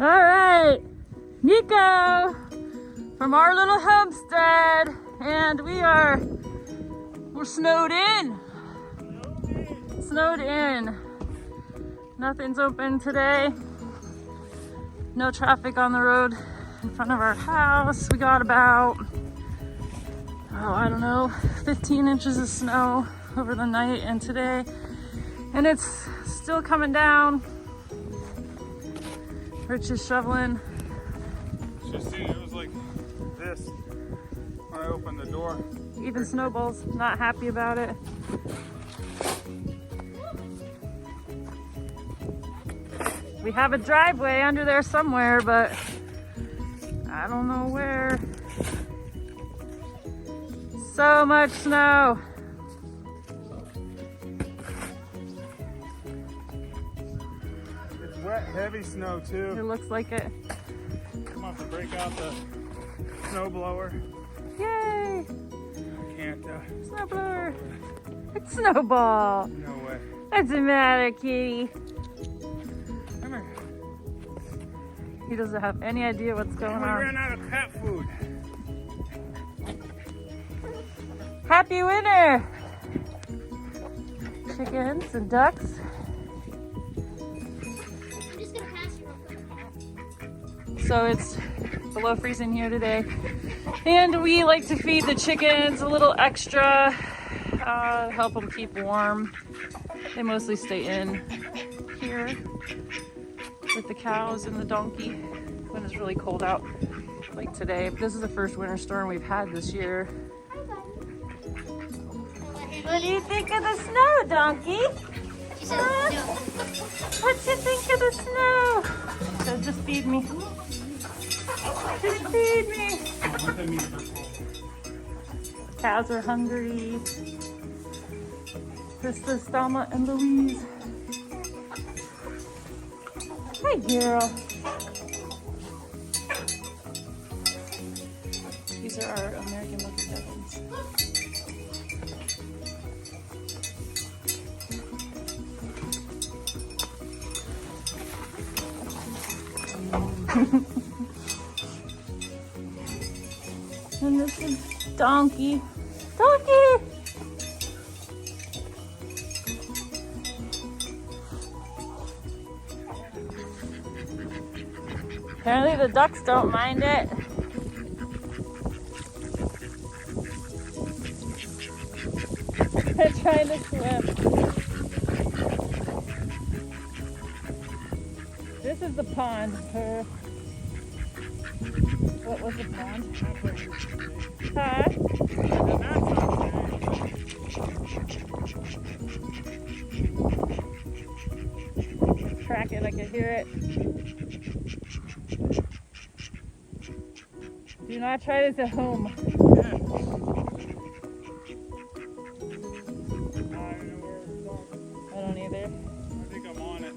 All right, Nico from our little homestead, and we're snowed in. Snowed in. Nothing's open today. No traffic on the road in front of our house. We got about, I don't know, 15 inches of snow over the night and today, and it's still coming down. Rich is shoveling. Just see, it was like this when I opened the door. Even Snowball's not happy about it. We have a driveway under there somewhere, but I don't know where. So much snow. It's wet, heavy snow too. It looks like it. I'm gonna have to break out the snow blower. Yay! I can't. Snow blower. It's Snowball. No way. What's the matter, kitty? Come here. He doesn't have any idea what's going We on. ran out of cat food. Happy winter! Chickens and ducks. I'm just gonna pass you real quick. So it's below freezing here today. And we like to feed the chickens a little extra, help them keep warm. They mostly stay in here with the cows and the donkey when it's really cold out, like today. This is the first winter storm we've had this year. What do you think of the snow, donkey? She said no. What do you think of the snow? So just feed me. Just feed me. What that means for Cows are hungry. Krista, Stalma, and Louise. Hi, girl. These are our American Lucky Ducklings. And this is Donkey. Donkey! Apparently the ducks don't mind it. They're trying to swim. This is the pond. What was the pond? Huh? Track it, I can hear it. Do not try this at home. I don't either. I think I'm on it.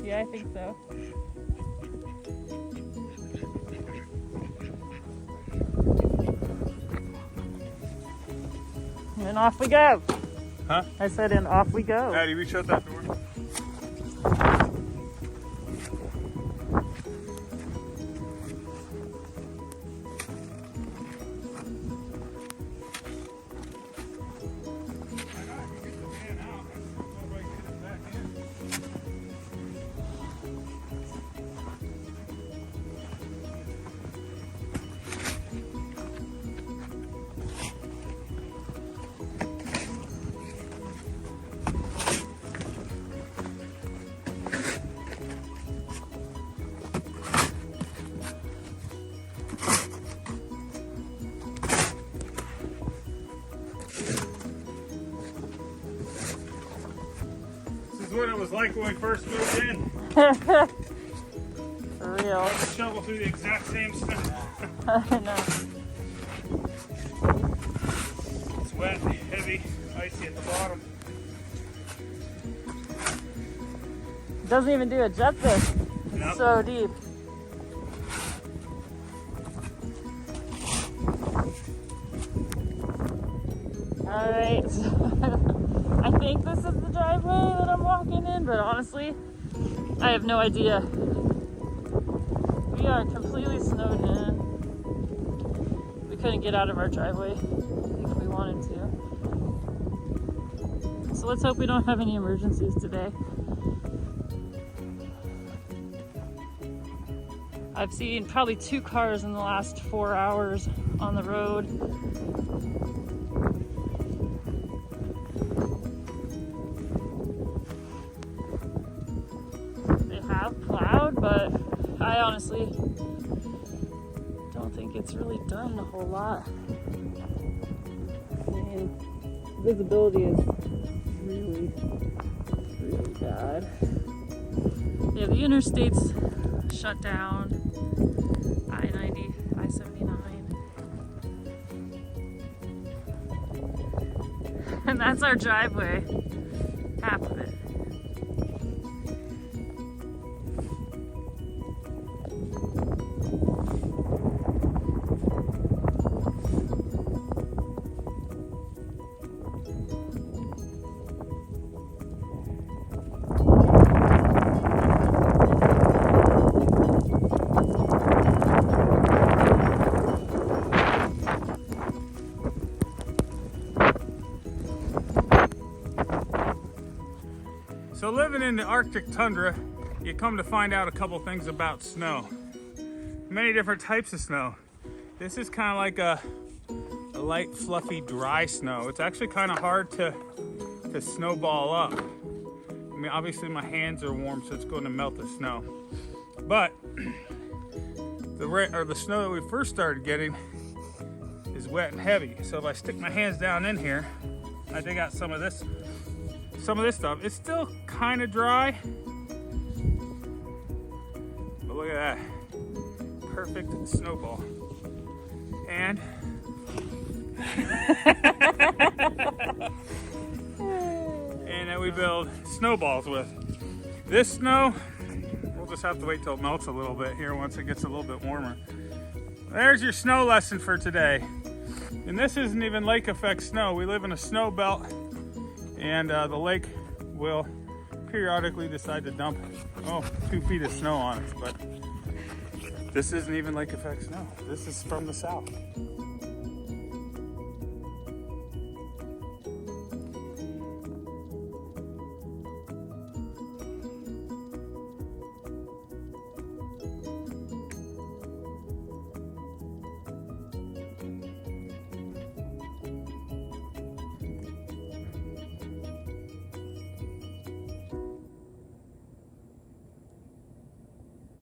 Yeah, I think so. And off we go. Huh? I said, and off we go. Daddy, we shut that door. What it was like when we first moved in. For real. Shovel through the exact same stuff. I know. It's wet, heavy, icy at the bottom. It doesn't even do it justice. It's Nope. so deep. Alright, I think this is the driveway that I'm walking in, but honestly, I have no idea. We are completely snowed in. We couldn't get out of our driveway if we wanted to. So let's hope we don't have any emergencies today. I've seen probably 2 cars in the last 4 hours on the road. They have plowed, but I honestly don't think it's really done a whole lot. I mean, visibility is really, really bad. Yeah, the interstate's shut down. I-90, I-79. And that's our driveway. Half of it. So living in the Arctic tundra, you come to find out a couple things about snow. Many different types of snow. This is kind of like a light, fluffy, dry snow. It's actually kind of hard to snowball up. I mean, obviously my hands are warm, so it's going to melt the snow. But the snow that we first started getting is wet and heavy. So if I stick my hands down in here, I dig out some of this stuff. It's still kind of dry, but look at that, perfect snowball. And and then we build snowballs with. This snow, we'll just have to wait till it melts a little bit here once it gets a little bit warmer. There's your snow lesson for today. And this isn't even lake effect snow. We live in a snow belt, and the lake will periodically decide to dump 2 feet of snow on us, but this isn't even lake effect snow. This is from the south.